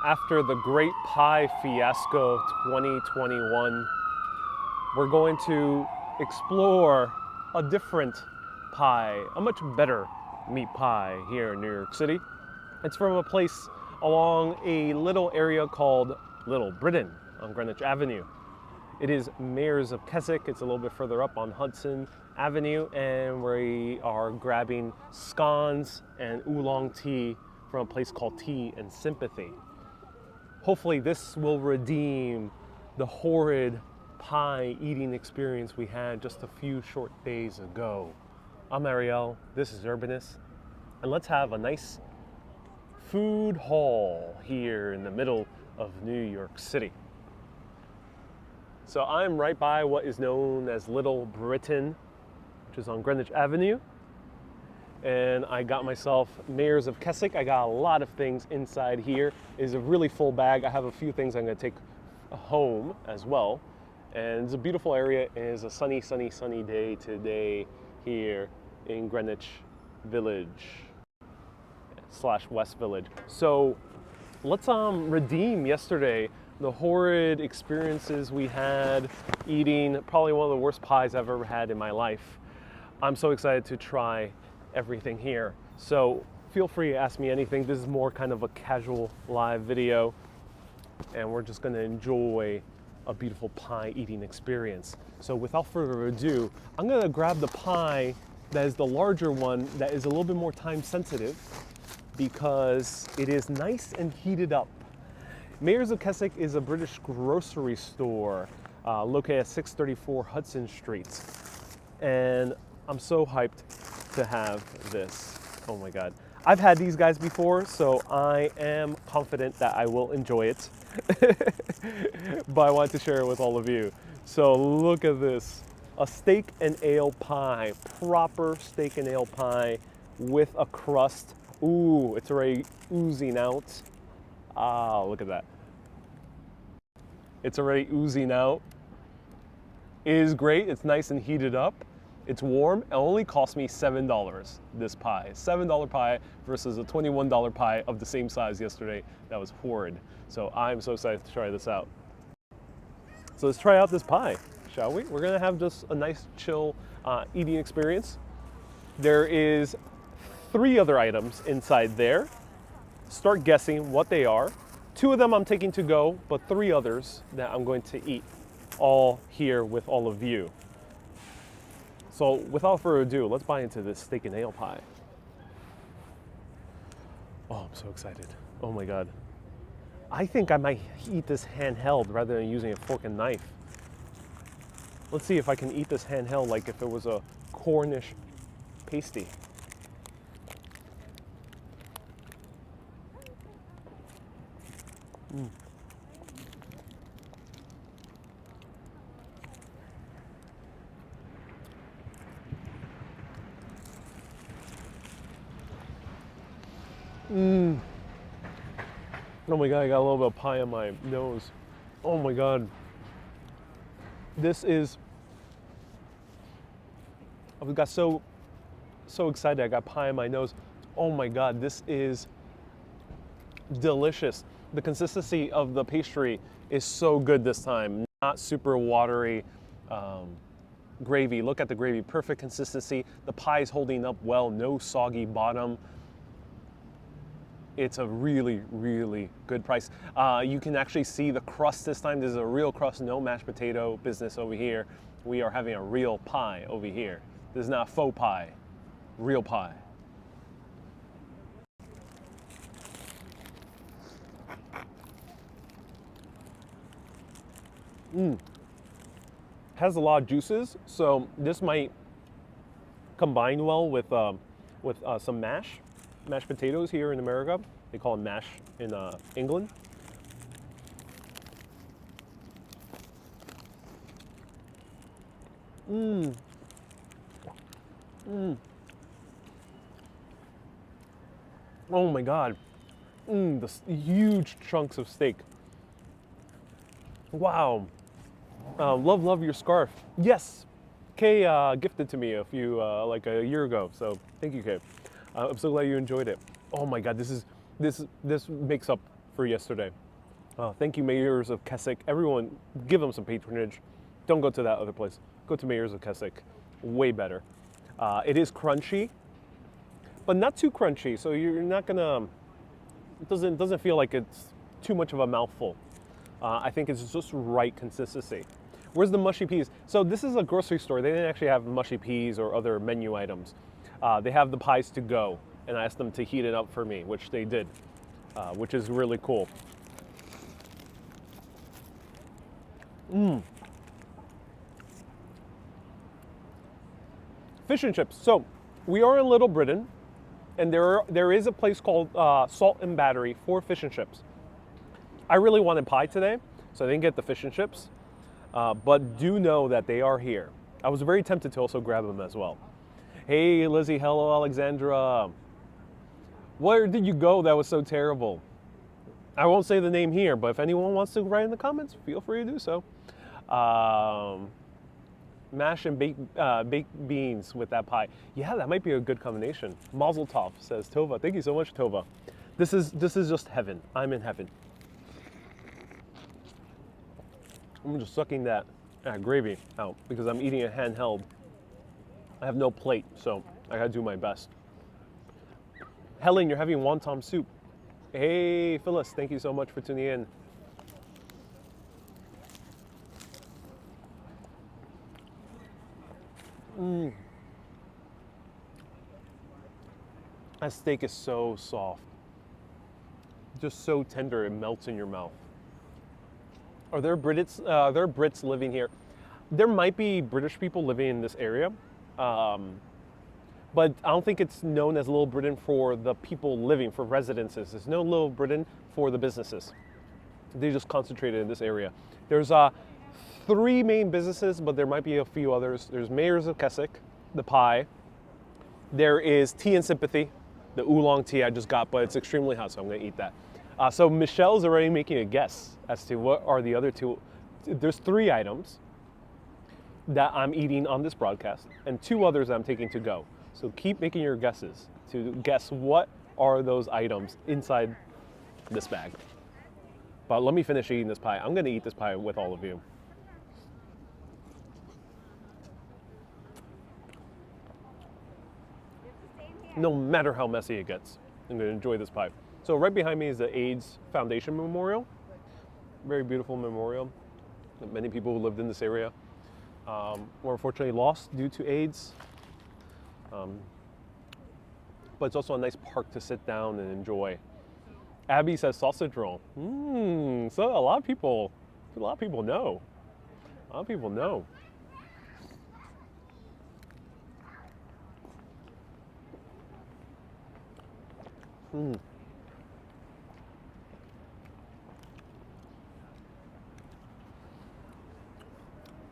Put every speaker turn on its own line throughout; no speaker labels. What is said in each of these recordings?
After the Great Pie Fiasco 2021, we're going to explore a different pie, a much better meat pie here in New York City. It's from a place along a little area called Little Britain on Greenwich Avenue. It is Mayor's of Keswick. It's a little bit further up on Hudson Avenue, and we are grabbing scones and oolong tea from a place called Tea and Sympathy. Hopefully this will redeem the horrid pie eating experience we had just a few short days ago. I'm Ariel, this is Urbanus, and let's have a nice food haul here in the middle of New York City. So I'm right by what is known as Little Britain, which is on Greenwich Avenue. And I got myself Mayor's of Keswick. I got a lot of things inside here. It is a really full bag. I have a few things I'm gonna take home as well. And it's a beautiful area. It is a sunny, sunny, sunny day today here in Greenwich Village / West Village. So let's redeem yesterday the horrid experiences we had eating probably one of the worst pies I've ever had in my life. I'm so excited to try everything here. So feel free to ask me anything. This is more kind of a casual live video, and we're just gonna enjoy a beautiful pie eating experience. So without further ado, I'm gonna grab the pie that is the larger one, that is a little bit more time sensitive because it is nice and heated up. Mayor's of Keswick is a British grocery store located at 634 Hudson Street. And I'm so hyped to have this. Oh my God. I've had these guys before, so I am confident that I will enjoy it. But I wanted to share it with all of you. So look at this. A steak and ale pie, proper steak and ale pie with a crust. Ooh, it's already oozing out. Ah, look at that. It's already oozing out. It is great. It's nice and heated up. It's warm. It only cost me $7, this pie. $7 pie versus a $21 pie of the same size yesterday. That was horrid. So I'm so excited to try this out. So let's try out this pie, shall we? We're gonna have just a nice chill eating experience. There is 3 other items inside there. Start guessing what they are. 2 of them I'm taking to go, but 3 others that I'm going to eat all here with all of you. So without further ado, let's bite into this steak and ale pie. Oh, I'm so excited. Oh my God. I think I might eat this handheld rather than using a fork and knife. Let's see if I can eat this handheld like if it was a Cornish pasty. Oh my God, I got a little bit of pie on my nose. Oh my God. This is, I got so excited. I got pie on my nose. Oh my God, this is delicious. The consistency of the pastry is so good this time. Not super watery. Gravy, look at the gravy, perfect consistency. The pie is holding up well, no soggy bottom. It's a really, really good price. You can actually see the crust this time. This is a real crust, no mashed potato business over here. We are having a real pie over here. This is not faux pie, real pie. Has a lot of juices, so this might combine well with some mashed potatoes here in America. They call them mash in England. Oh my God. The huge chunks of steak. Wow. Love your scarf. Yes. Kay gifted to me like a year ago. So thank you, Kay. I'm so glad you enjoyed it. Oh my God, this makes up for yesterday. Thank you, Mayors of Keswick. Everyone, give them some patronage. Don't go to that other place. Go to Mayors of Keswick. Way better. It is crunchy, but not too crunchy. So you're not gonna. It doesn't feel like it's too much of a mouthful. I think it's just right consistency. Where's the mushy peas? So this is a grocery store. They didn't actually have mushy peas or other menu items. They have the pies to go, and I asked them to heat it up for me, which they did, which is really cool. Fish and chips. So we are in Little Britain, and there is a place called Salt and Battery for fish and chips. I really wanted pie today, so I didn't get the fish and chips, but do know that they are here. I was very tempted to also grab them as well. Hey, Lizzie. Hello, Alexandra. Where did you go that was so terrible? I won't say the name here, but if anyone wants to write in the comments, feel free to do so. Mash and baked beans with that pie. Yeah, that might be a good combination. Mazel tov, says Tova. Thank you so much, Tova. This is just heaven. I'm in heaven. I'm just sucking that gravy out because I'm eating it handheld. I have no plate, so I gotta do my best. Helen, you're having wonton soup. Hey, Phyllis, thank you so much for tuning in. That steak is so soft. Just so tender, it melts in your mouth. Are there Brits living here? There might be British people living in this area, but I don't think it's known as Little Britain for the people living, for residences. There's no Little Britain for the businesses. They just concentrated in this area. There's 3 main businesses, but there might be a few others. There's Mayors of Keswick, the pie. There is Tea and Sympathy, the oolong tea I just got, but it's extremely hot, so I'm gonna eat that. So Michelle's already making a guess as to what are the other 2. There's 3 items that I'm eating on this broadcast and 2 others I'm taking to go. So keep making your guesses to guess what are those items inside this bag. But let me finish eating this pie. I'm gonna eat this pie with all of you. No matter how messy it gets, I'm gonna enjoy this pie. So right behind me is the AIDS Foundation Memorial. Very beautiful memorial. Many people who lived in this area were unfortunately lost due to AIDS. But it's also a nice park to sit down and enjoy. Abby says sausage roll. So a lot of people know. A lot of people know.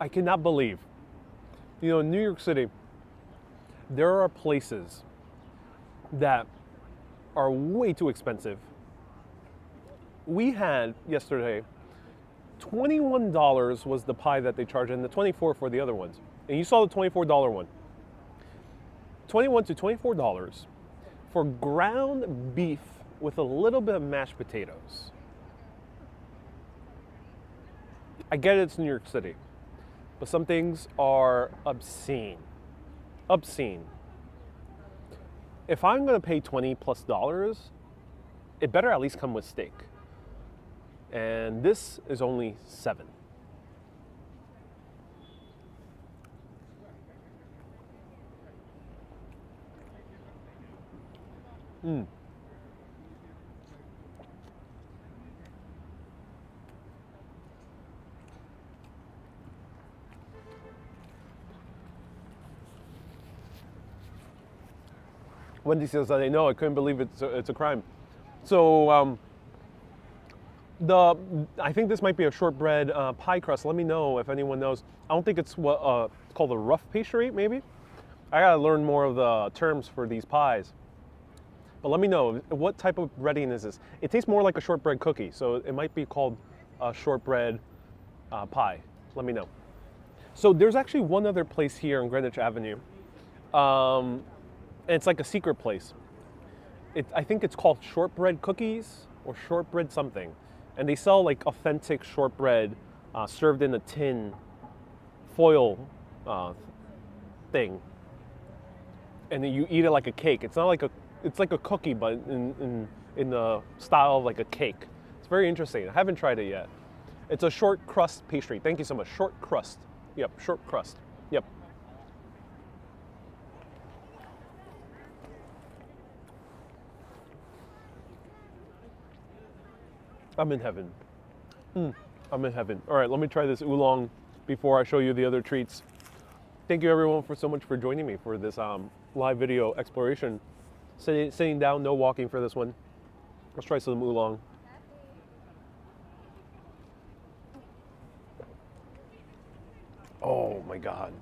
I cannot believe, in New York City, there are places that are way too expensive. We had yesterday, $21 was the pie that they charged, and the $24 for the other ones. And you saw the $24 one. $21 to $24 for ground beef with a little bit of mashed potatoes. I get it's New York City, but some things are obscene. Obscene. If I'm gonna pay $20+, it better at least come with steak. And this is only $7. Wendy says that I know. I couldn't believe it's a crime. So I think this might be a shortbread pie crust. Let me know if anyone knows. I don't think it's what it's called a rough pastry, maybe. I gotta learn more of the terms for these pies. But let me know, what type of breading is this? It tastes more like a shortbread cookie, so it might be called a shortbread pie. Let me know. So there's actually one other place here on Greenwich Avenue. And it's like a secret place. I think it's called Shortbread Cookies or shortbread something. And they sell like authentic shortbread served in a tin foil thing. And then you eat it like a cake. It's not like it's like a cookie, but in the style of like a cake. It's very interesting. I haven't tried it yet. It's a short crust pastry. Thank you so much. Short crust. Yep, short crust. Yep. I'm in heaven. I'm in heaven. All right, let me try this oolong before I show you the other treats. Thank you everyone for so much for joining me for this live video exploration. Sitting down, no walking for this one. Let's try some oolong. Oh my God.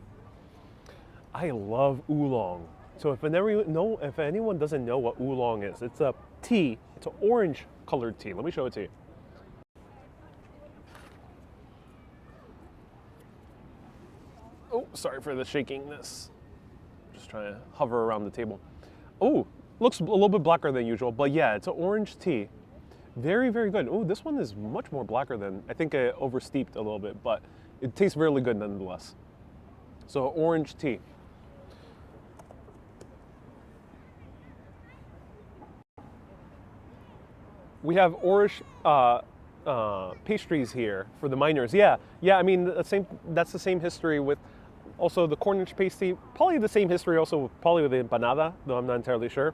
I love oolong. So if anyone doesn't know what oolong is, it's a tea. It's an orange colored tea. Let me show it to you. Oh, sorry for the shakiness. Just trying to hover around the table. Oh, looks a little bit blacker than usual, but yeah, it's an orange tea. Very, very good. Oh, this one is much more blacker than, I think I oversteeped a little bit, but it tastes really good nonetheless. So orange tea. We have orange pastries here for the miners. Yeah. I mean, that's the same history with also the Cornish pastry. Probably the same history also probably with the empanada, though I'm not entirely sure.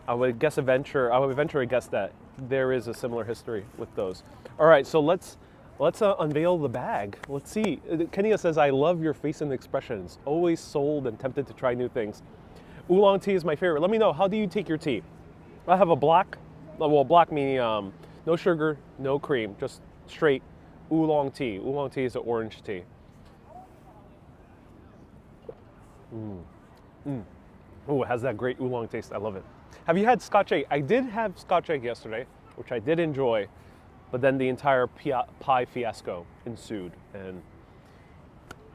I would eventually guess that there is a similar history with those. All right, so let's unveil the bag. Let's see. Kenya says, "I love your face and expressions. Always sold and tempted to try new things. Oolong tea is my favorite. Let me know, how do you take your tea?" I have a black. Well, black meaning no sugar, no cream, just straight oolong tea. Oolong tea is an orange tea. Oh, it has that great oolong taste. I love it. Have you had Scotch egg? I did have Scotch egg yesterday, which I did enjoy, but then the entire pie fiasco ensued, and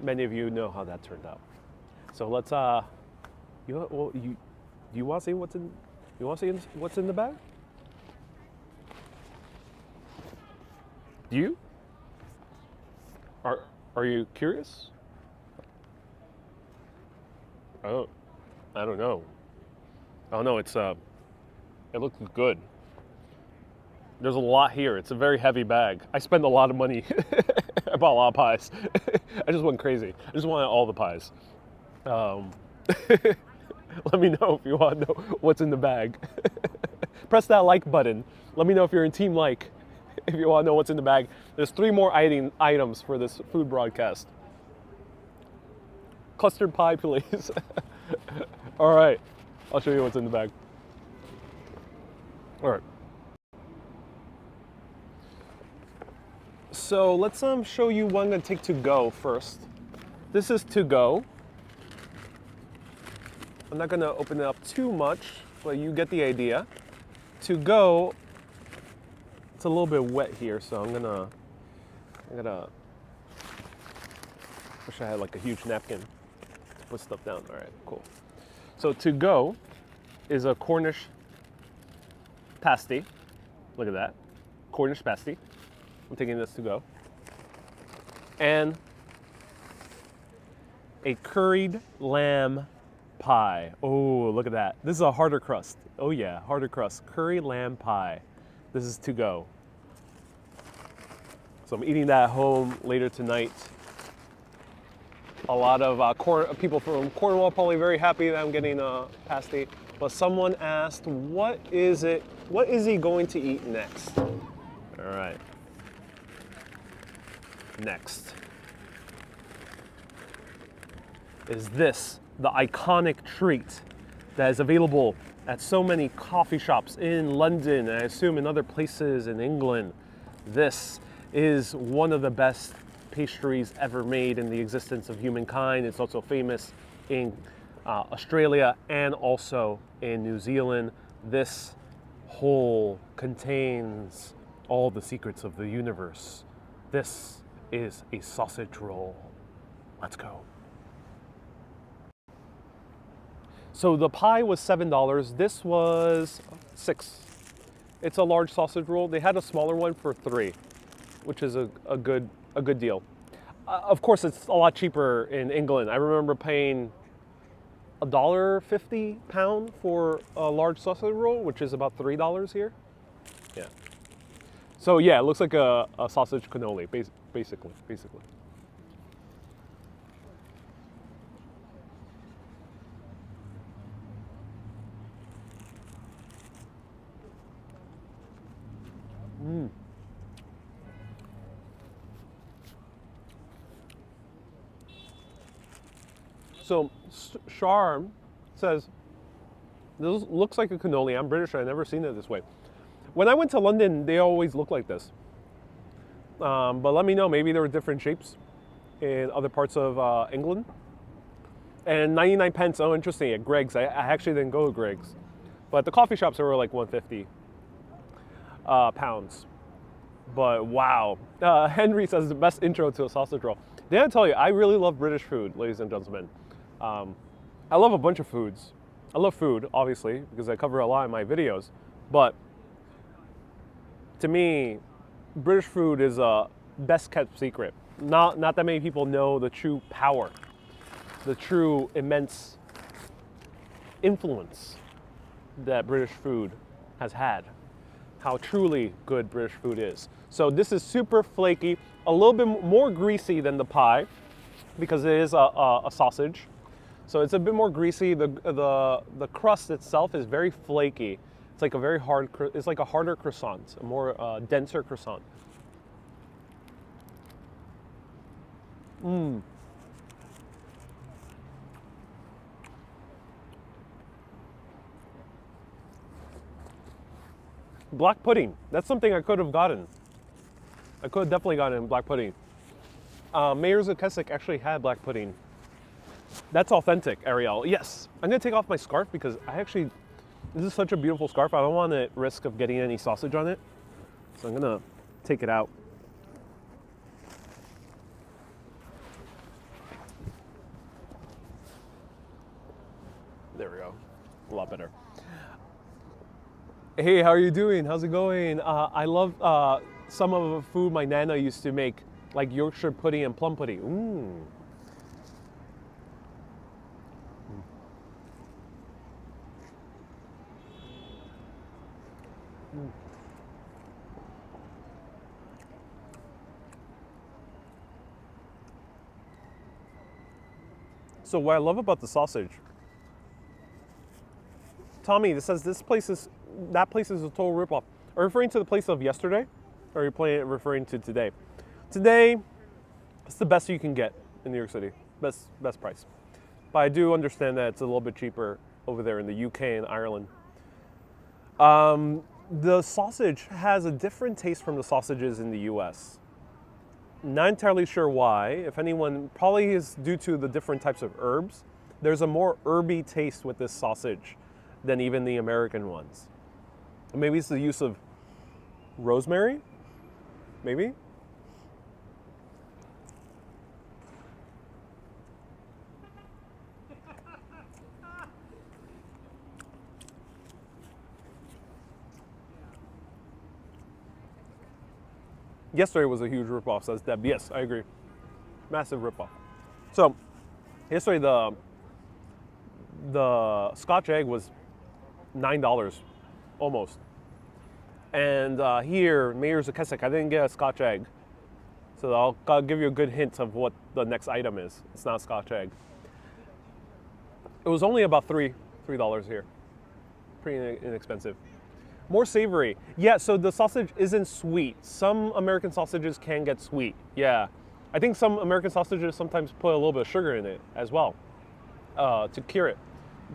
many of you know how that turned out. So let's you want to see what's in? You want to see what's in the bag? You? Are you curious? Oh, I don't know. Oh no, it looks good. There's a lot here. It's a very heavy bag. I spend a lot of money. I bought a lot of pies. I just went crazy. I just wanted all the pies. Let me know if you want to know what's in the bag. Press that like button. Let me know if you're in team like. If you want to know what's in the bag. There's 3 more items for this food broadcast. Custard pie, please. All right, I'll show you what's in the bag. All right. So let's show you what I'm gonna take to go first. This is to go. I'm not gonna open it up too much, but you get the idea. To go, it's a little bit wet here, so I'm gonna wish I had like a huge napkin to put stuff down. All right, cool. So to go is a Cornish pasty. Look at that, Cornish pasty. I'm taking this to go. And a curried lamb pie. Oh, look at that. This is a harder crust. Oh yeah, harder crust. Curried lamb pie. This is to go. So I'm eating that at home later tonight. A lot of people from Cornwall probably very happy that I'm getting a pasty. But someone asked, what is he going to eat next? All right. Next is this, the iconic treat that is available at so many coffee shops in London, and I assume in other places in England. This is one of the best pastries ever made in the existence of humankind. It's also famous in Australia and also in New Zealand. This whole contains all the secrets of the universe. This is a sausage roll. Let's go. So the pie was $7. This was $6. It's a large sausage roll. They had a smaller one for $3, which is a good deal. Of course, it's a lot cheaper in England. I remember paying $1.50 pound for a large sausage roll, which is about $3 here. Yeah. So yeah, it looks like a sausage cannoli, basically. So Charm says, this looks like a cannoli. I'm British, I've never seen it this way. When I went to London, they always look like this. But let me know, maybe there were different shapes in other parts of England. And 99 pence, oh interesting, at Greg's. I actually didn't go to Greg's. But the coffee shops were like 150 pounds. But wow. Henry says the best intro to a sausage roll. Did I tell you, I really love British food, ladies and gentlemen. I love a bunch of foods. I love food, obviously, because I cover a lot in my videos. But to me, British food is a best kept secret. Not that many people know the true power, the true immense influence that British food has had. How truly good British food is. So this is super flaky, a little bit more greasy than the pie, because it is a sausage. So it's a bit more greasy. The crust itself is very flaky. It's like a very hard. It's like a harder croissant, a more denser croissant. Black pudding. That's something I could have gotten. I could have definitely gotten black pudding. Mayors of Keswick actually had black pudding. That's authentic, Ariel. Yes. I'm going to take off my scarf because this is such a beautiful scarf. I don't want to risk of getting any sausage on it. So I'm going to take it out. There we go. A lot better. Hey, how are you doing? How's it going? I love some of the food my Nana used to make, like Yorkshire pudding and plum pudding. So what I love about the sausage, Tommy, this says that place is a total ripoff. Are you referring to the place of yesterday? Or are you referring to today? Today, it's the best you can get in New York City. Best price. But I do understand that it's a little bit cheaper over there in the UK and Ireland. The sausage has a different taste from the sausages in the US. Not entirely sure why. If anyone, probably is due to the different types of herbs. There's a more herby taste with this sausage than even the American ones. Maybe it's the use of rosemary? Maybe? Yesterday was a huge ripoff, says Deb. Yes, I agree. Massive ripoff. So, yesterday the Scotch egg was $9, almost. And here, Mayors of Keswick, I didn't get a Scotch egg. So I'll give you a good hint of what the next item is. It's not a Scotch egg. It was only about $3 here. Pretty inexpensive. More savory. Yeah, so the sausage isn't sweet. Some American sausages can get sweet. Yeah. I think some American sausages sometimes put a little bit of sugar in it as well to cure it.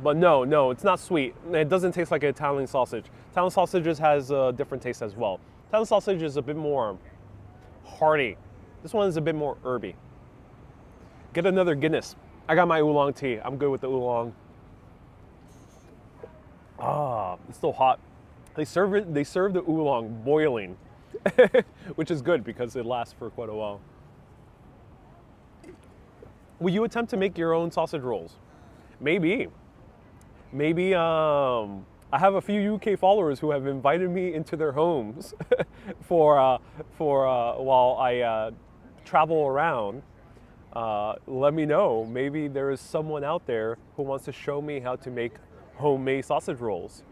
But no, it's not sweet. It doesn't taste like an Italian sausage. Italian sausages has a different taste as well. Italian sausage is a bit more hearty. This one is a bit more herby. Get another Guinness. I got my oolong tea. I'm good with the oolong. It's still hot. They serve the oolong boiling, which is good because it lasts for quite a while. Will you attempt to make your own sausage rolls? Maybe I have a few UK followers who have invited me into their homes for while I travel around. Let me know. Maybe there is someone out there who wants to show me how to make homemade sausage rolls,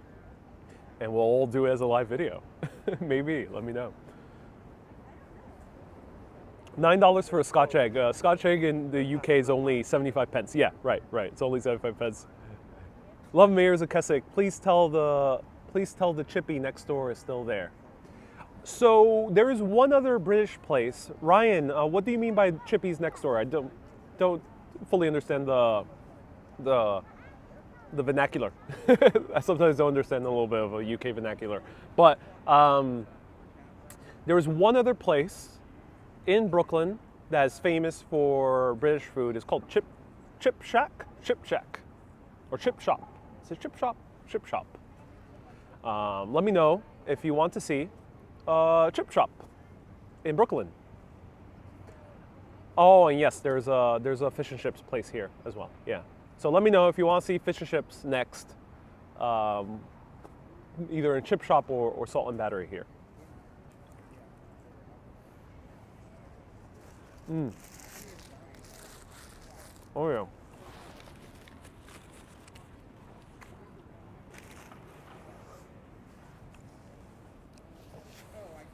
and we'll all do it as a live video. Maybe. Let me know. $9 for a Scotch egg. Scotch egg in the UK is only 75 pence. Yeah, right. It's only 75 pence. Love Mayors of Keswick. Please tell the Chippy next door is still there. So there is one other British place. Ryan, what do you mean by Chippy's next door? I don't fully understand the vernacular. I sometimes don't understand a little bit of a UK vernacular. But there is one other place in Brooklyn that is famous for British food. It's called Chip Shack, or Chip Shop. Is it Chip Shop? Chip Shop. Let me know if you want to see Chip Shop in Brooklyn. Oh, and yes, there's a fish and chips place here as well. Yeah. So let me know if you want to see fish and chips next, either in Chip Shop or Salt and Battery here. Oh yeah.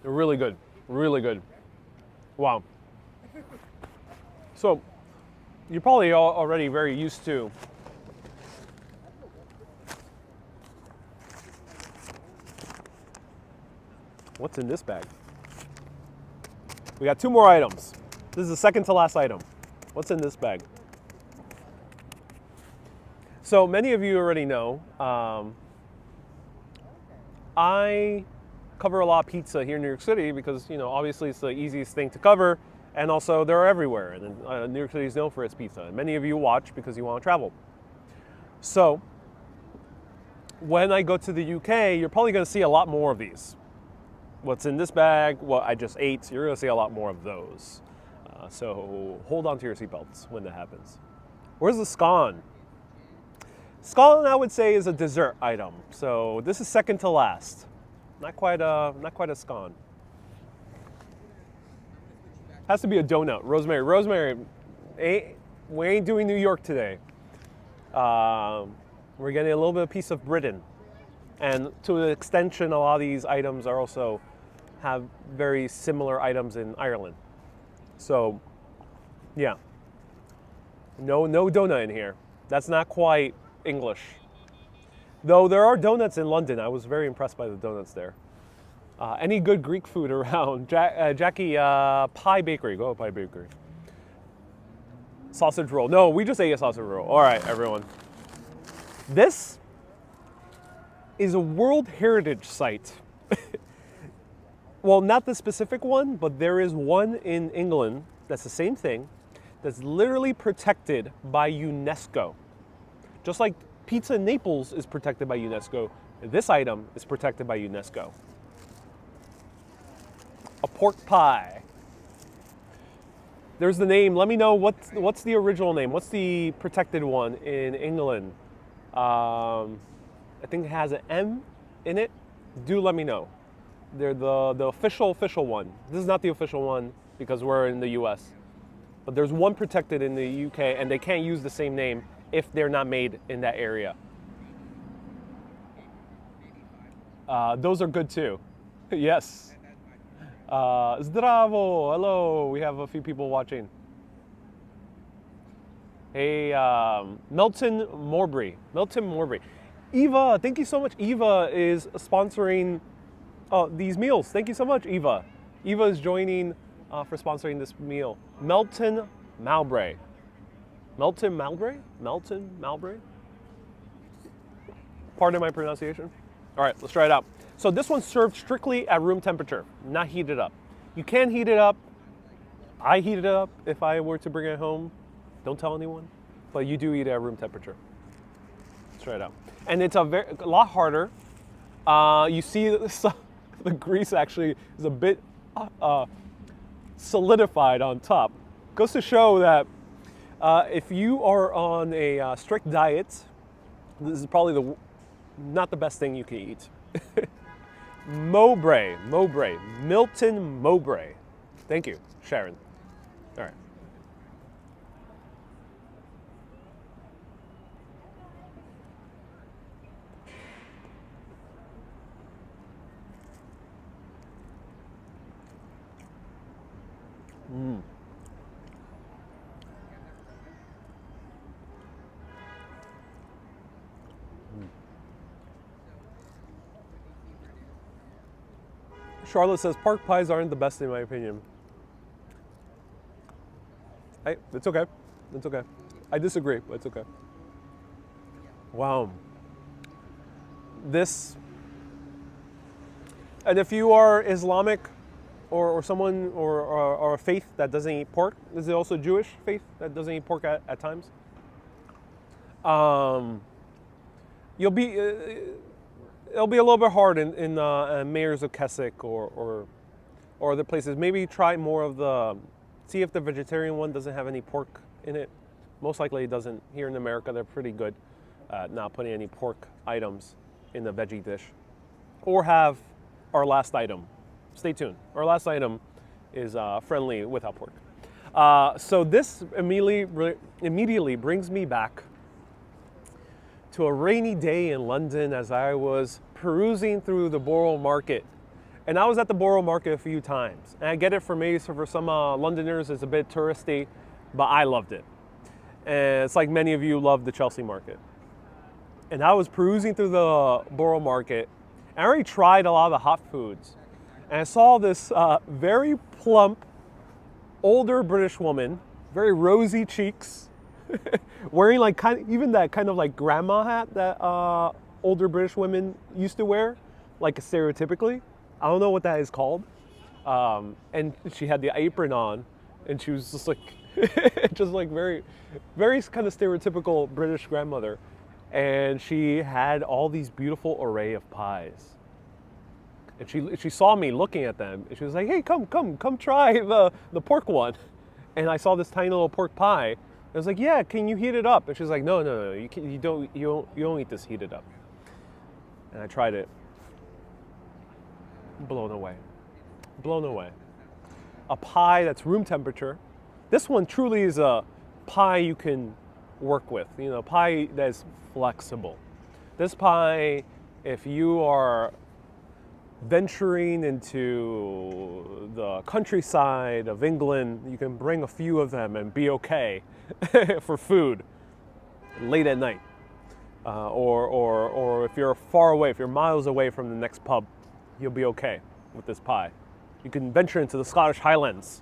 They're really good, really good. Wow. So you're probably already very used to what's in this bag. We got 2 more items. This is the second to last item. What's in this bag? So many of you already know, I cover a lot of pizza here in New York City because, you know, obviously it's the easiest thing to cover, and also they're everywhere. And New York City is known for its pizza. And many of you watch because you want to travel. So when I go to the UK, you're probably going to see a lot more of these. What's in this bag, what I just ate, you're going to see a lot more of those. So hold on to your seatbelts when that happens. Where's the scone? Scone, I would say, is a dessert item. So this is second to last. Not quite a scone. Has to be a donut. Rosemary, we ain't doing New York today. We're getting a little bit of piece of Britain. And to an extension, a lot of these items are also have very similar items in Ireland. So, yeah. No donut in here. That's not quite English. Though there are donuts in London. I was very impressed by the donuts there. Any good Greek food around? Jackie, Pie Bakery. Go to Pie Bakery. Sausage roll. No, we just ate a sausage roll. All right, everyone. This is a World Heritage Site. Well, not the specific one, but there is one in England that's the same thing, that's literally protected by UNESCO. Just like pizza in Naples is protected by UNESCO, this item is protected by UNESCO. A pork pie. There's the name. Let me know what's the original name. What's the protected one in England? I think it has an M in it. Do let me know. They're the official one. This is not the official one because we're in the US. But there's one protected in the UK, and they can't use the same name if they're not made in that area. Those are good too. Yes. Zdravo. Hello. We have a few people watching. Hey, Melton Morbury. Eva, thank you so much. Eva is sponsoring these meals. Thank you so much, Eva. Eva is joining for sponsoring this meal. Melton Mowbray. Pardon my pronunciation. All right, let's try it out. So this one's served strictly at room temperature, not heated up. You can heat it up. I heat it up if I were to bring it home. Don't tell anyone, but you do eat it at room temperature. Let's try it out. And it's a lot harder. You see the grease actually is a bit solidified on top. Goes to show that if you are on a strict diet, this is probably not the best thing you can eat. Mowbray, Milton Mowbray. Thank you, Sharon. All right. Charlotte says pork pies aren't the best in my opinion. Hey, it's okay. It's okay. I disagree, but it's okay. Wow. This, and if you are Islamic or someone or a faith that doesn't eat pork, is it also Jewish faith that doesn't eat pork at times? You'll be, it'll be a little bit hard in Mayors of Keswick or other places. Maybe try more of the, see if the vegetarian one doesn't have any pork in it. Most likely it doesn't. Here in America, they're pretty good at not putting any pork items in the veggie dish. Or have our last item. Stay tuned. Our last item is friendly without pork. So this immediately brings me back to a rainy day in London as I was perusing through the Borough Market. And I was at the Borough Market a few times. And I get it for some Londoners, it's a bit touristy, but I loved it. And it's like many of you love the Chelsea Market. And I was perusing through the Borough Market. And I already tried a lot of the hot foods. And I saw this very plump, older British woman, very rosy cheeks, wearing like even that kind of like grandma hat that older British women used to wear, like stereotypically. I don't know what that is called. And she had the apron on, and she was just like, very, very kind of stereotypical British grandmother. And she had all these beautiful array of pies. And she saw me looking at them, and she was like, "Hey, come try the pork one." And I saw this tiny little pork pie. I was like, "Yeah, can you heat it up?" And she's like, "No, you don't eat this heated up." And I tried it. Blown away. A pie that's room temperature. This one truly is a pie you can work with. You know, pie that's flexible. This pie, if you are venturing into the countryside of England, you can bring a few of them and be okay for food late at night. Or if you're far away, if you're miles away from the next pub, you'll be okay with this pie. You can venture into the Scottish Highlands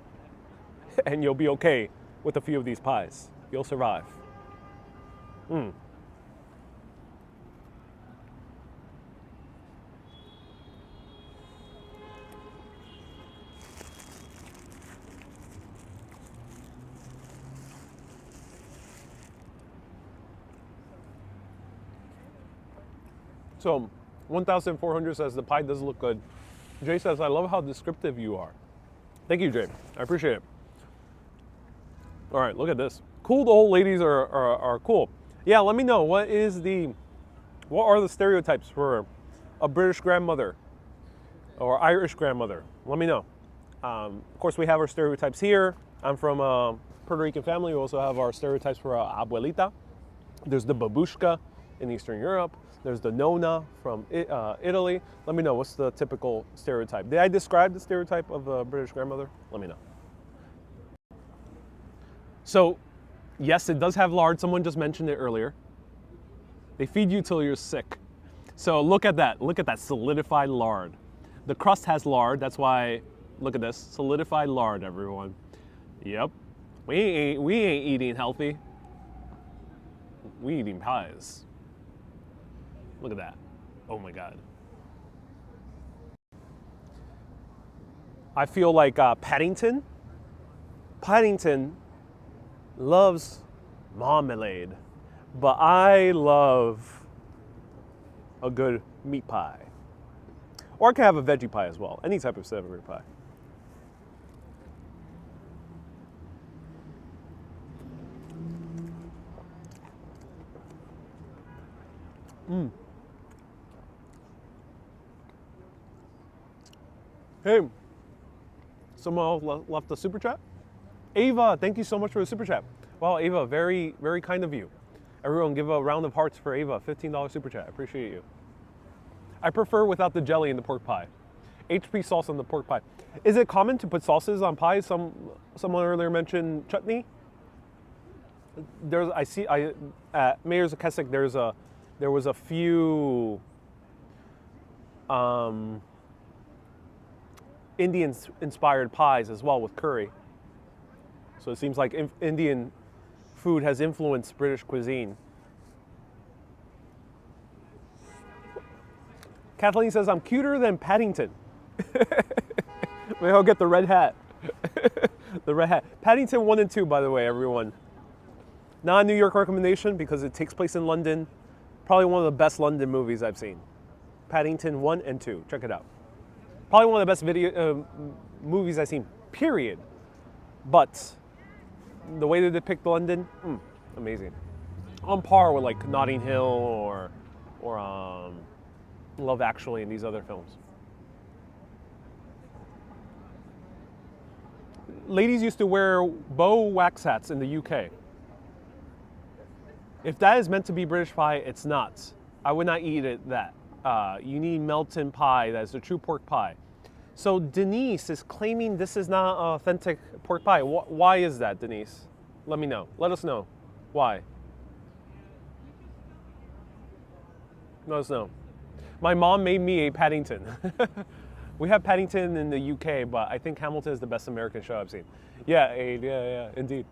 and you'll be okay with a few of these pies. You'll survive. So 1,400 says the pie does look good. Jay says, "I love how descriptive you are." Thank you, Jay. I appreciate it. All right, look at this. Cool, the old ladies are cool. Yeah, let me know, what are the stereotypes for a British grandmother or Irish grandmother? Let me know. Of course, we have our stereotypes here. I'm from a Puerto Rican family. We also have our stereotypes for abuelita. There's the babushka in Eastern Europe. There's the nonna from Italy. Let me know, what's the typical stereotype? Did I describe the stereotype of a British grandmother? Let me know. So, yes, it does have lard. Someone just mentioned it earlier. They feed you till you're sick. So look at that. Look at that solidified lard. The crust has lard. That's why, look at this. Solidified lard, everyone. Yep. We ain't eating healthy. We eating pies. Look at that. Oh my God. I feel like Paddington loves marmalade, but I love a good meat pie. Or I can have a veggie pie as well. Any type of savory pie. Hey, someone else left a super chat. Ava, thank you so much for the super chat. Wow, Ava, very, very kind of you. Everyone, give a round of hearts for Ava. $15 super chat. I appreciate you. I prefer without the jelly in the pork pie. HP sauce on the pork pie. Is it common to put sauces on pies? Someone earlier mentioned chutney. At Mayor's of Keswick there was a few Indian inspired pies as well with curry. So it seems like Indian food has influenced British cuisine. Kathleen says, I'm cuter than Paddington. Maybe I'll get the red hat. The red hat. Paddington 1 and 2, by the way, everyone. Not a New York recommendation because it takes place in London. Probably one of the best London movies I've seen. Paddington 1 and 2. Check it out. Probably one of the best movies I've seen, period. But the way they depict London, amazing. On par with like Notting Hill or Love Actually and these other films. Ladies used to wear bow wax hats in the UK. If that is meant to be British pie, it's not. I would not eat it that. You need Melton pie, that's the true pork pie. So Denise is claiming this is not authentic pork pie. Why is that, Denise? Let me know. Let us know. Why? Let us know. My mom made me a Paddington. We have Paddington in the UK, but I think Hamilton is the best American show I've seen. Yeah, indeed.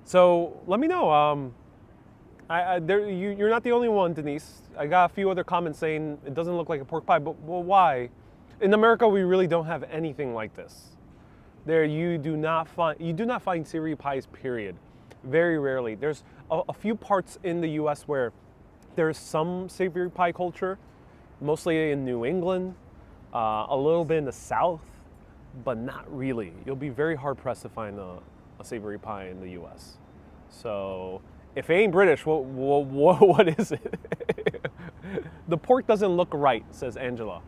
So let me know. You're not the only one, Denise. I got a few other comments saying it doesn't look like a pork pie, but well, why? In America, we really don't have anything like this. You do not find savory pies, period. Very rarely. There's a few parts in the U.S. where there's some savory pie culture, mostly in New England, a little bit in the South, but not really. You'll be very hard pressed to find a savory pie in the U.S. So if it ain't British, what is it? The pork doesn't look right, says Angela.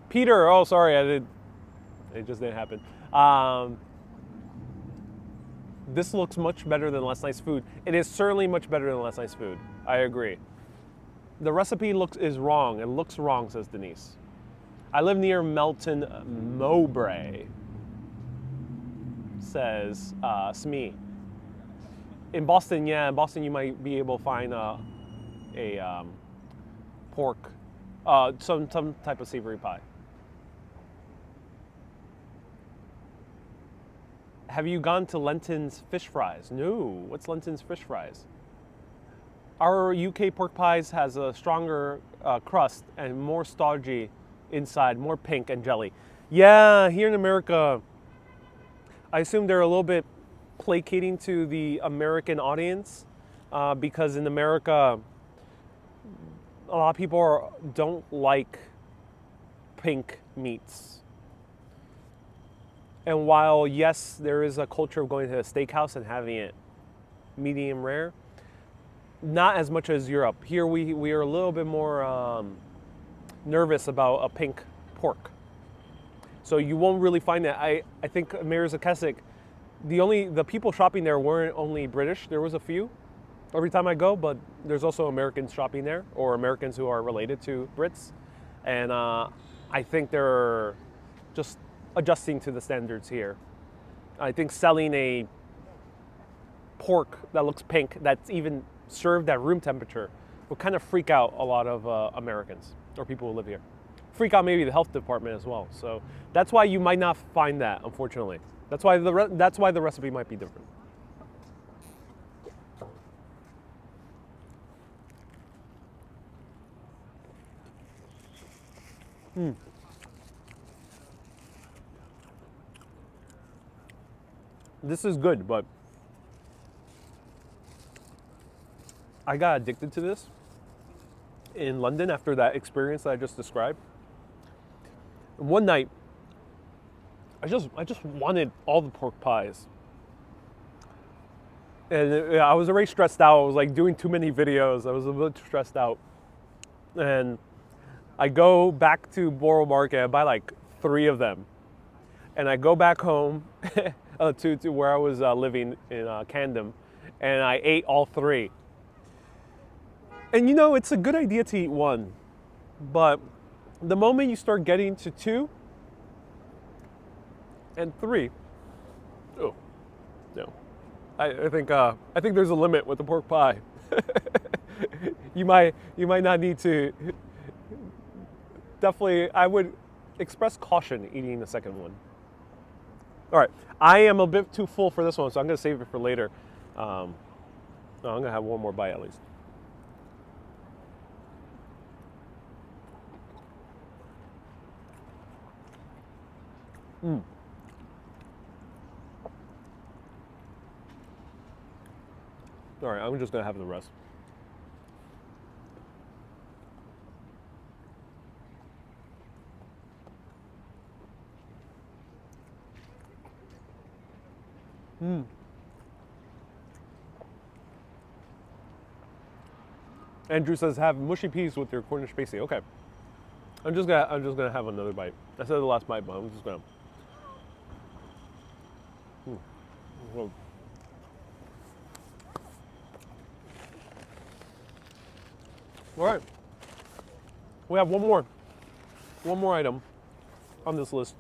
Peter, oh sorry, it just didn't happen. This looks much better than Last Night's Food. It is certainly much better than Last Night's Food. I agree. The recipe is wrong. It looks wrong, says Denise. I live near Melton Mowbray, says Smee. In Boston, you might be able to find a pork, some type of savory pie. Have you gone to Lenton's fish fries? No. What's Lenton's fish fries? Our UK pork pies has a stronger crust and more stodgy inside, more pink and jelly. Yeah, here in America, I assume they're a little bit placating to the American audience because in America, a lot of people don't like pink meats. And while, yes, there is a culture of going to a steakhouse and having it medium rare, not as much as Europe. Here we are a little bit more nervous about a pink pork. So you won't really find that. I think Mayor's of Keswick, the people shopping there weren't only British. There was a few every time I go, but there's also Americans shopping there, or Americans who are related to Brits. And I think they're just adjusting to the standards here. I think selling a pork that looks pink, that's even served at room temperature, will kind of freak out a lot of Americans or people who live here. Freak out maybe the health department as well. So that's why you might not find that, unfortunately. That's why the recipe might be different. This is good, but I got addicted to this in London after that experience that I just described. One night, I just wanted all the pork pies. And I was already stressed out. I was like doing too many videos. I was a bit stressed out. And I go back to Borough Market, I buy like 3 of them. And I go back home to where I was living in Camden, and I ate all 3. And you know, it's a good idea to eat 1, but the moment you start getting to 2 and 3, oh, no. I think there's a limit with the pork pie. You might not need to. Definitely, I would express caution eating the second one. All right, I am a bit too full for this one, so I'm gonna save it for later. No, I'm gonna have one more bite at least. All right, I'm just gonna have the rest. Andrew says have mushy peas with your Cornish pasty. Okay. I'm just gonna have another bite. I said the last bite, but I'm just gonna. Well, all right. We have one more item on this list.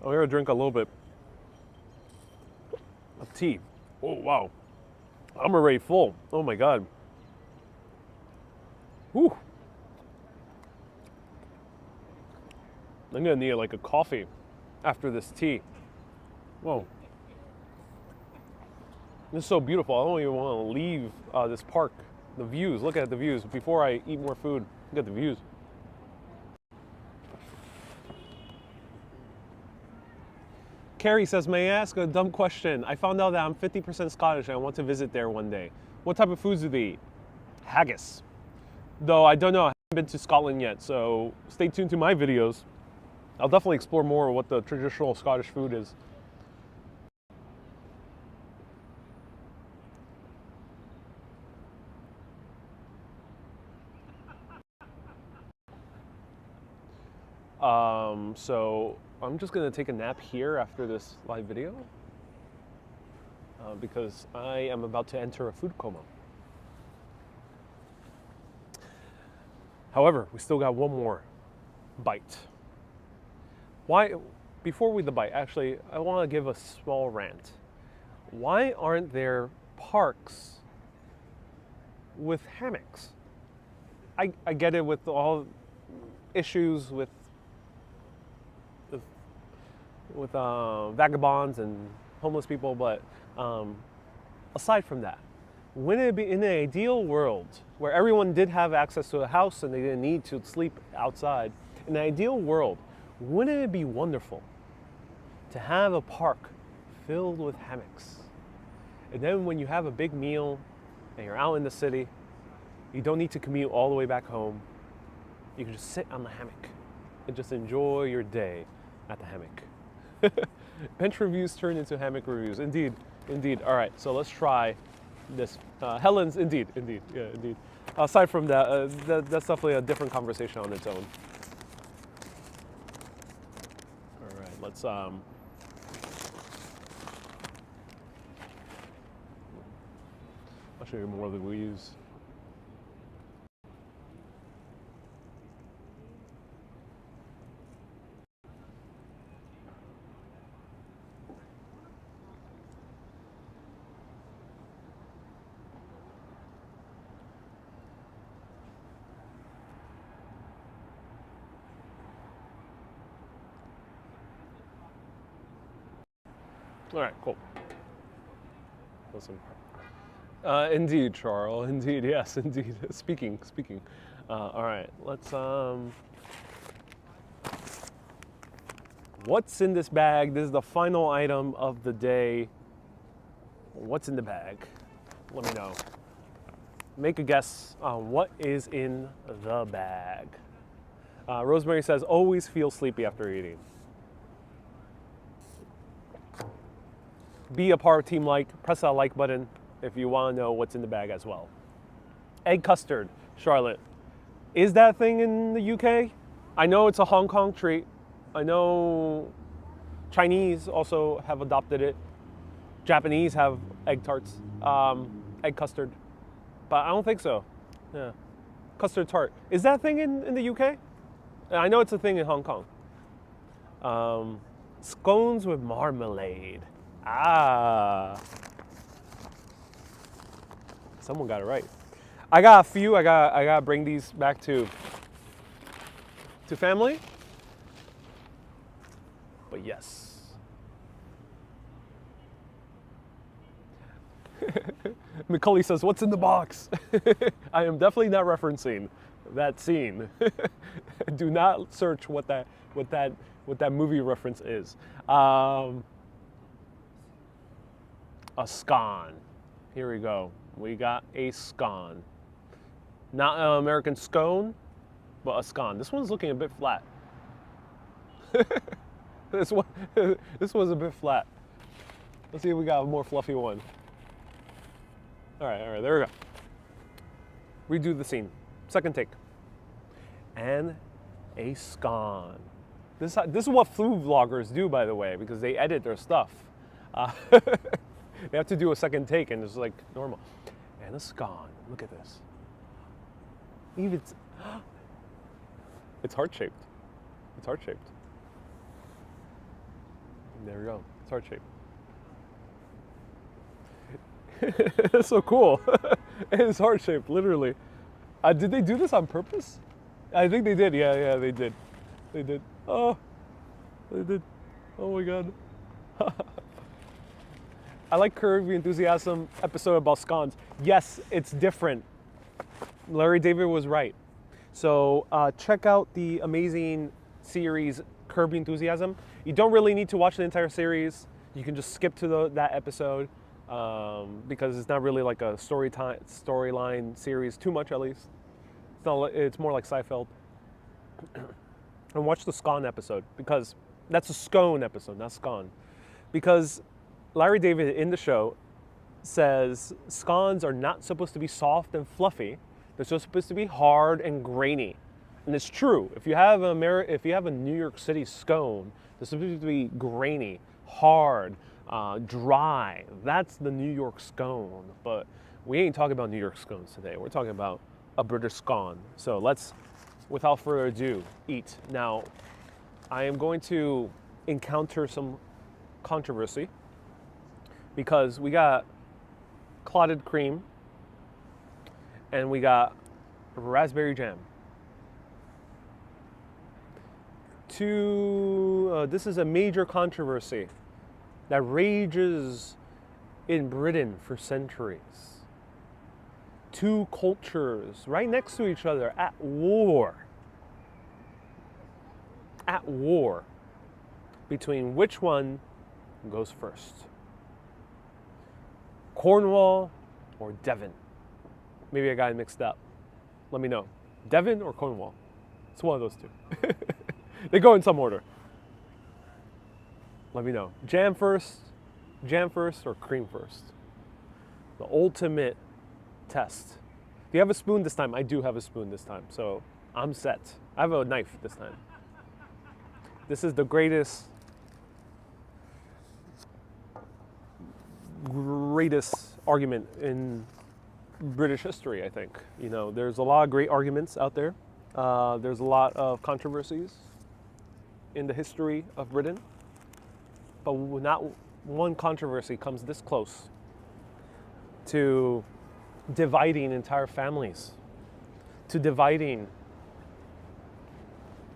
I'm gonna drink a little bit of tea. Oh wow, I'm already full. Oh my god. Whew. I'm gonna need like a coffee after this tea. Whoa. This is so beautiful. I don't even want to leave this park. The views, look at the views. Before I eat more food, look at the views. Carrie says, may I ask a dumb question? I found out that I'm 50% Scottish and I want to visit there one day. What type of foods do they eat? Haggis. Though I don't know, I haven't been to Scotland yet, so stay tuned to my videos. I'll definitely explore more of what the traditional Scottish food is. So I'm just gonna take a nap here after this live video because I am about to enter a food coma. However, we still got one more bite. Before we the bite, actually, I want to give a small rant. Why aren't there parks with hammocks? I get it with all issues with vagabonds and homeless people, but aside from that, wouldn't it be in an ideal world where everyone did have access to a house and they didn't need to sleep outside, in an ideal world, wouldn't it be wonderful to have a park filled with hammocks? And then when you have a big meal and you're out in the city, you don't need to commute all the way back home. You can just sit on the hammock and just enjoy your day at the hammock. Bench reviews turn into hammock reviews. Indeed, indeed. All right, so let's try this. Helen's, indeed, yeah, indeed. Aside from that, that's definitely a different conversation on its own. All right, let's. I'll show you more of the reviews. All right, cool. Listen. Indeed, Charles. Indeed, yes, indeed. Speaking. All right, let's. What's in this bag? This is the final item of the day. What's in the bag? Let me know. Make a guess on what is in the bag. Rosemary says, always feel sleepy after eating. Be a part of Team Like. Press that like button if you want to know what's in the bag as well. Egg custard, Charlotte. Is that thing in the UK? I know it's a Hong Kong treat. I know Chinese also have adopted it. Japanese have egg tarts, egg custard. But I don't think so. Yeah. Custard tart. Is that thing in the UK? I know it's a thing in Hong Kong. Scones with marmalade. Ah. Someone got it right. I got a few. I got to bring these back to family. But yes. Macaulay says, "What's in the box?" I am definitely not referencing that scene. Do not search what that movie reference is. A scone. Here we go. We got a scone. Not an American scone, but a scone. This one's looking a bit flat. This one's a bit flat. Let's see if we got a more fluffy one. All right, there we go. Redo the scene. Second take. And a scone. This is what food vloggers do, by the way, because they edit their stuff. They have to do a second take, and it's like normal. And a scone. Look at this. Even it's heart-shaped. It's heart-shaped. There we go. It's heart-shaped. It's so cool. It's heart-shaped, literally. Did they do this on purpose? I think they did. Yeah, they did. They did. Oh, they did. Oh my God. I like Curb Your Enthusiasm episode about scones. Yes, it's different. Larry David was right. So check out the amazing series Curb Your Enthusiasm. You don't really need to watch the entire series. You can just skip to that episode because it's not really like a storyline series too much, at least. It's more like Seinfeld. And watch the scone episode, because that's a scone episode, not scone. Because Larry David in the show says scones are not supposed to be soft and fluffy. They're supposed to be hard and grainy. And it's true. If you have a New York City scone, they're supposed to be grainy, hard, dry. That's the New York scone. But we ain't talking about New York scones today. We're talking about a British scone. So let's, without further ado, eat. Now, I am going to encounter some controversy because we got clotted cream and we got raspberry jam. This is a major controversy that rages in Britain for centuries. Two cultures right next to each other at war. At war between which one goes first. Cornwall or Devon? Maybe I got it mixed up. Let me know. Devon or Cornwall? It's one of those two. They go in some order. Let me know. Jam first or cream first? The ultimate test. Do you have a spoon this time? I do have a spoon this time, so I'm set. I have a knife this time. This is the greatest argument in British history, I think. You know, there's a lot of great arguments out there. There's a lot of controversies in the history of Britain, but not one controversy comes this close to dividing entire families, to dividing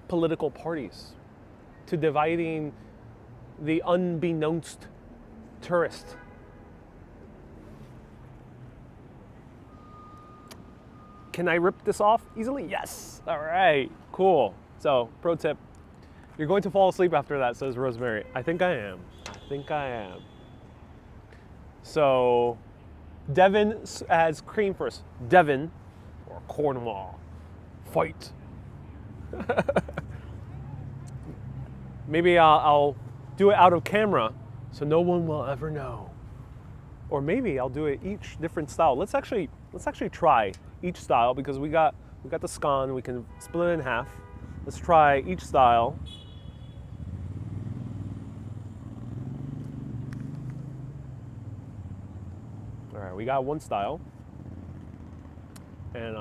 political parties, to dividing the unbeknownst tourist. Can I rip this off easily? Yes. All right, cool. So, pro tip, you're going to fall asleep after that, says Rosemary. I think I am. So, Devon adds cream first. Devon or Cornwall? Fight. Maybe I'll do it out of camera so no one will ever know. Or maybe I'll do it each different style. Let's actually try each style because we got We got the scone. We can split it in half. Let's try each style. All right, we got one style. And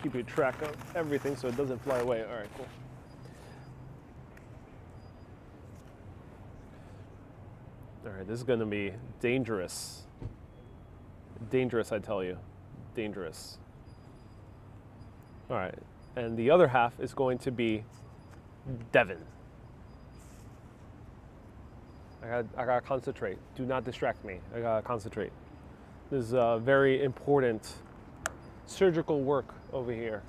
keep your track of everything so it doesn't fly away. All right, cool. All right, this is going to be dangerous. Dangerous, I tell you. Dangerous. All right, and the other half is going to be Devon. I gotta concentrate. Do not distract me. I gotta concentrate. This is very important surgical work over here.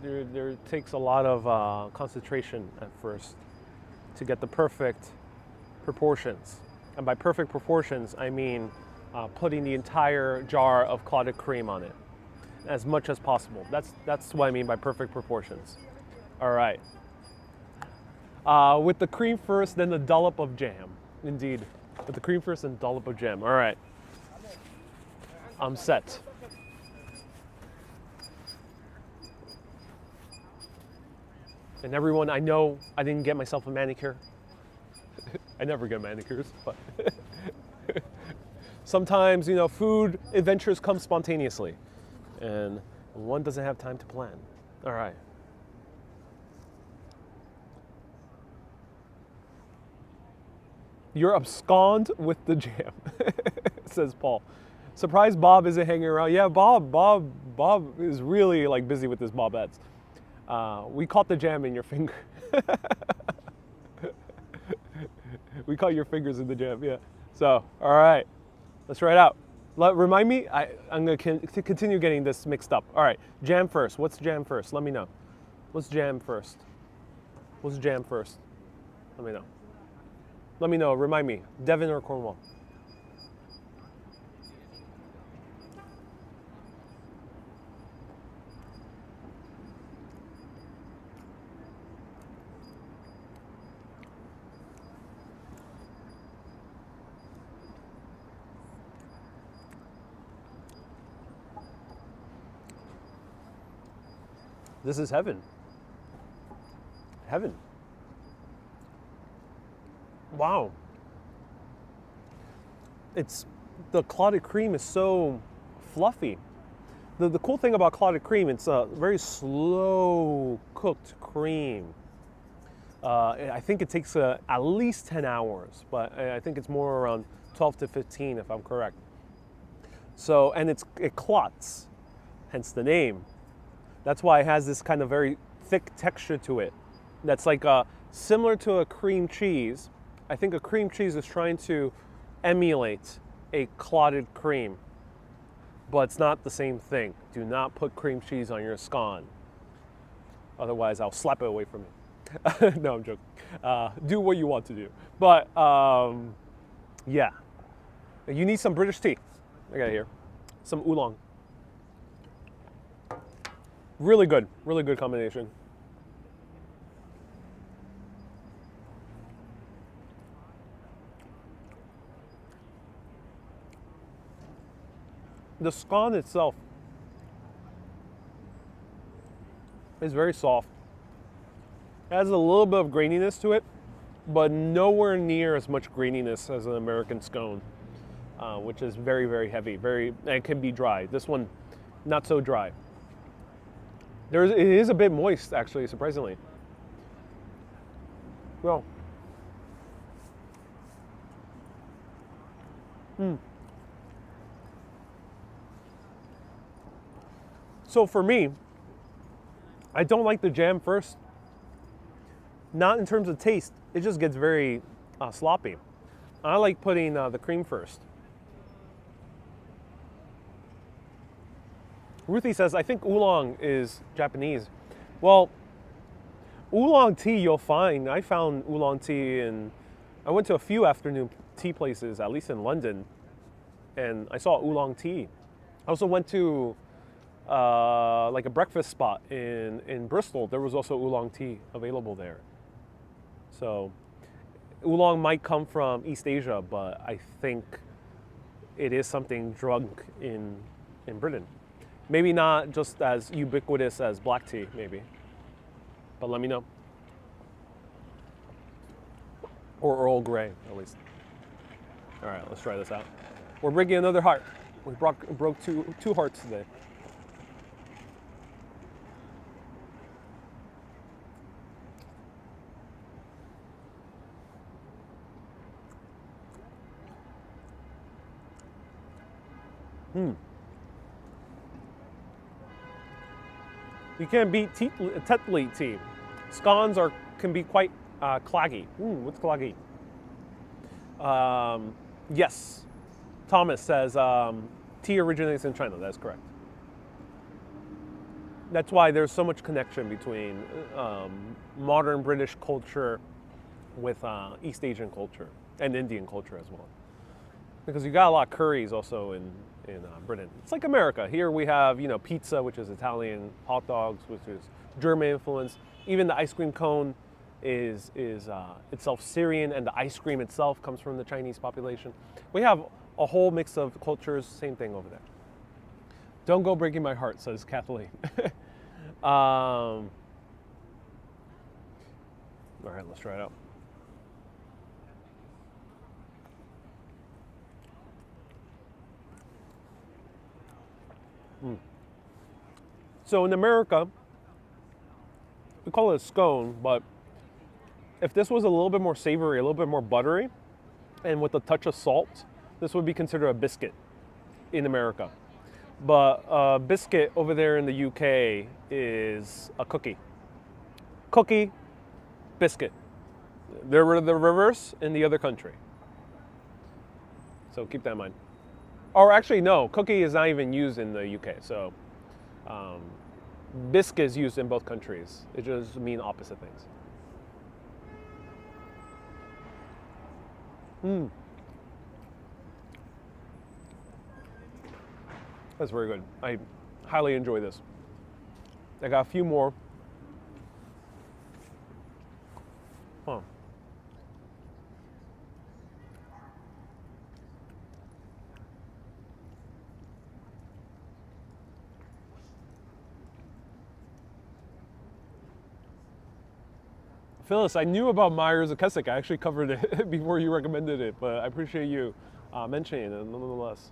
There takes a lot of concentration at first to get the perfect proportions. And by perfect proportions, I mean putting the entire jar of clotted cream on it as much as possible. That's what I mean by perfect proportions. All right. With the cream first, then the dollop of jam. Indeed. With the cream first and dollop of jam. All right. I'm set. And everyone, I know I didn't get myself a manicure. I never get manicures, but sometimes, you know, food adventures come spontaneously. And one doesn't have time to plan. All right. You're abscond with the jam, says Paul. Surprised Bob isn't hanging around. Yeah, Bob is really like busy with his Bobettes. We caught the jam in your finger. We caught your fingers in the jam, yeah. So, all right, let's try it out. Remind me, I'm gonna continue getting this mixed up. All right, jam first. What's jam first? Let me know. What's jam first? What's jam first? Let me know. Let me know, remind me, Devon or Cornwall? This is heaven. Heaven. Wow. The clotted cream is so fluffy. The cool thing about clotted cream, it's a very slow cooked cream. I think it takes at least 10 hours, but I think it's more around 12 to 15 if I'm correct. So, and it clots, hence the name. That's why it has this kind of very thick texture to it. That's like similar to a cream cheese. I think a cream cheese is trying to emulate a clotted cream, but it's not the same thing. Do not put cream cheese on your scone. Otherwise, I'll slap it away from you. No, I'm joking. Do what you want to do. But yeah, you need some British tea. I got it here. Some oolong. Really good combination. The scone itself is very soft. It has a little bit of graininess to it, but nowhere near as much graininess as an American scone, which is very, very heavy. And it can be dry. This one, not so dry. It is a bit moist, actually, surprisingly. Well. So for me, I don't like the jam first. Not in terms of taste. It just gets very sloppy. I like putting the cream first. Ruthie says, I think oolong is Japanese. Well, oolong tea you'll find. I found oolong tea I went to a few afternoon tea places, at least in London, and I saw oolong tea. I also went to like a breakfast spot in Bristol. There was also oolong tea available there. So oolong might come from East Asia, but I think it is something drunk in Britain. Maybe not just as ubiquitous as black tea, maybe. But let me know. Or Earl Grey, at least. All right, let's try this out. We're breaking another heart. We broke two hearts today. You can't beat Tetley tea. Scones can be quite claggy. What's claggy? Yes. Thomas says tea originates in China. That's correct. That's why there's so much connection between modern British culture with East Asian culture and Indian culture as well. Because you got a lot of curries also in Britain. It's like America. Here we have, pizza, which is Italian, hot dogs, which is German influence. Even the ice cream cone is itself Syrian, and the ice cream itself comes from the Chinese population. We have a whole mix of cultures. Same thing over there. Don't go breaking my heart, says Kathleen. All right, let's try it out. So in America, we call it a scone, but if this was a little bit more savory, a little bit more buttery, and with a touch of salt, this would be considered a biscuit in America. But a biscuit over there in the UK is a cookie. Cookie, biscuit. They're the reverse in the other country. So keep that in mind. Or actually, no, cookie is not even used in the UK. So biscuit is used in both countries. It just mean opposite things. That's very good. I highly enjoy this. I got a few more. Huh. Phyllis, I knew about Myers of Keswick. I actually covered it before you recommended it, but I appreciate you mentioning it nonetheless.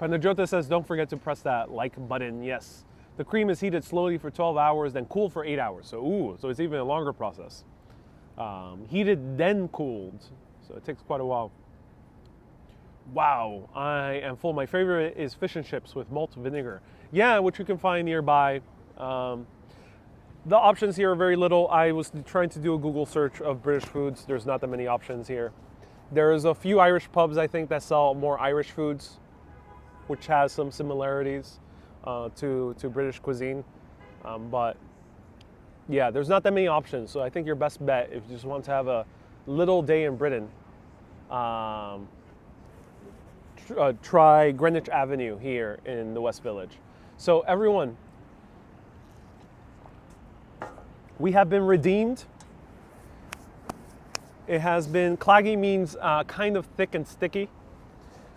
Panajota says, don't forget to press that like button. Yes. The cream is heated slowly for 12 hours, then cooled for 8 hours. So it's even a longer process. Heated, then cooled. So it takes quite a while. Wow, I am full. My favorite is fish and chips with malt vinegar. Yeah, which you can find nearby. The options here are very little. I was trying to do a Google search of British foods. There's not that many options here. There's a few Irish pubs, I think, that sell more Irish foods, which has some similarities to British cuisine. But yeah, there's not that many options. So I think your best bet, if you just want to have a little day in Britain, try Greenwich Avenue here in the West Village. So everyone, we have been redeemed. It has been, claggy means kind of thick and sticky.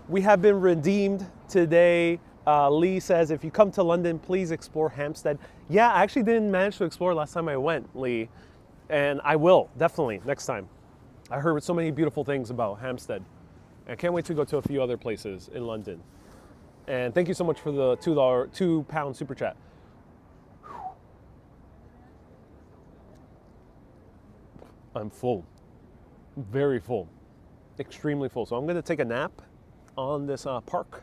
We have been redeemed today. Lee says, if you come to London, please explore Hampstead. Yeah, I actually didn't manage to explore last time I went, Lee. And I will, definitely, next time. I heard so many beautiful things about Hampstead. I can't wait to go to a few other places in London. And thank you so much for the £2 super chat. I'm full, very full, extremely full. So I'm gonna take a nap on this park.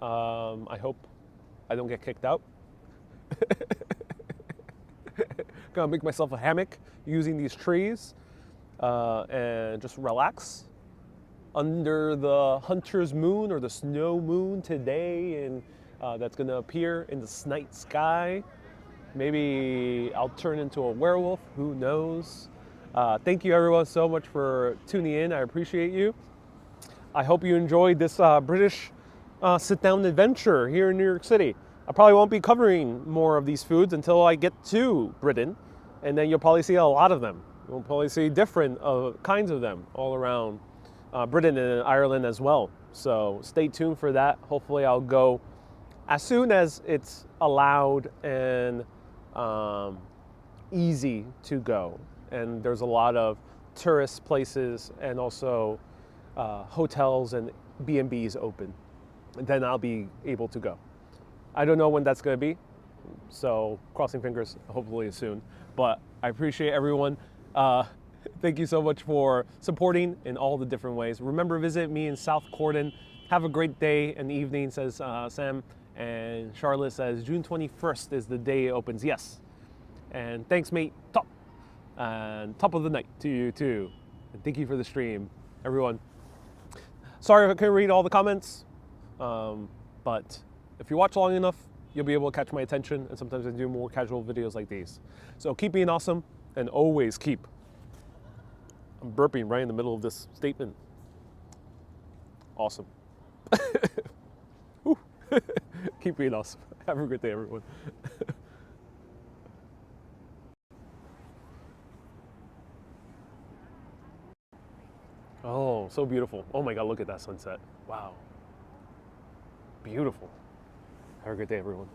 I hope I don't get kicked out. Gonna make myself a hammock using these trees and just relax under the hunter's moon or the snow moon today, and that's gonna appear in the night sky. Maybe I'll turn into a werewolf, who knows? Thank you everyone so much for tuning in. I appreciate you. I hope you enjoyed this British sit-down adventure here in New York City. I probably won't be covering more of these foods until I get to Britain, and then you'll probably see a lot of them. You'll probably see different kinds of them all around Britain and Ireland as well. So stay tuned for that. Hopefully I'll go as soon as it's allowed and easy to go. And there's a lot of tourist places and also hotels and B&Bs open. And then I'll be able to go. I don't know when that's going to be, so crossing fingers, hopefully soon. But I appreciate everyone. Thank you so much for supporting in all the different ways. Remember, visit me in South Corden. Have a great day and evening, says Sam. And Charlotte says June 21st is the day it opens. Yes. And thanks, mate. Top. And top of the night to you, too. And thank you for the stream, everyone. Sorry if I couldn't read all the comments, but if you watch long enough, you'll be able to catch my attention, and sometimes I do more casual videos like these. So keep being awesome, and always keep. I'm burping right in the middle of this statement. Awesome. Keep being awesome. Have a good day, everyone. Oh, so beautiful. Oh my God, look at that sunset. Wow. Beautiful. Have a good day, everyone.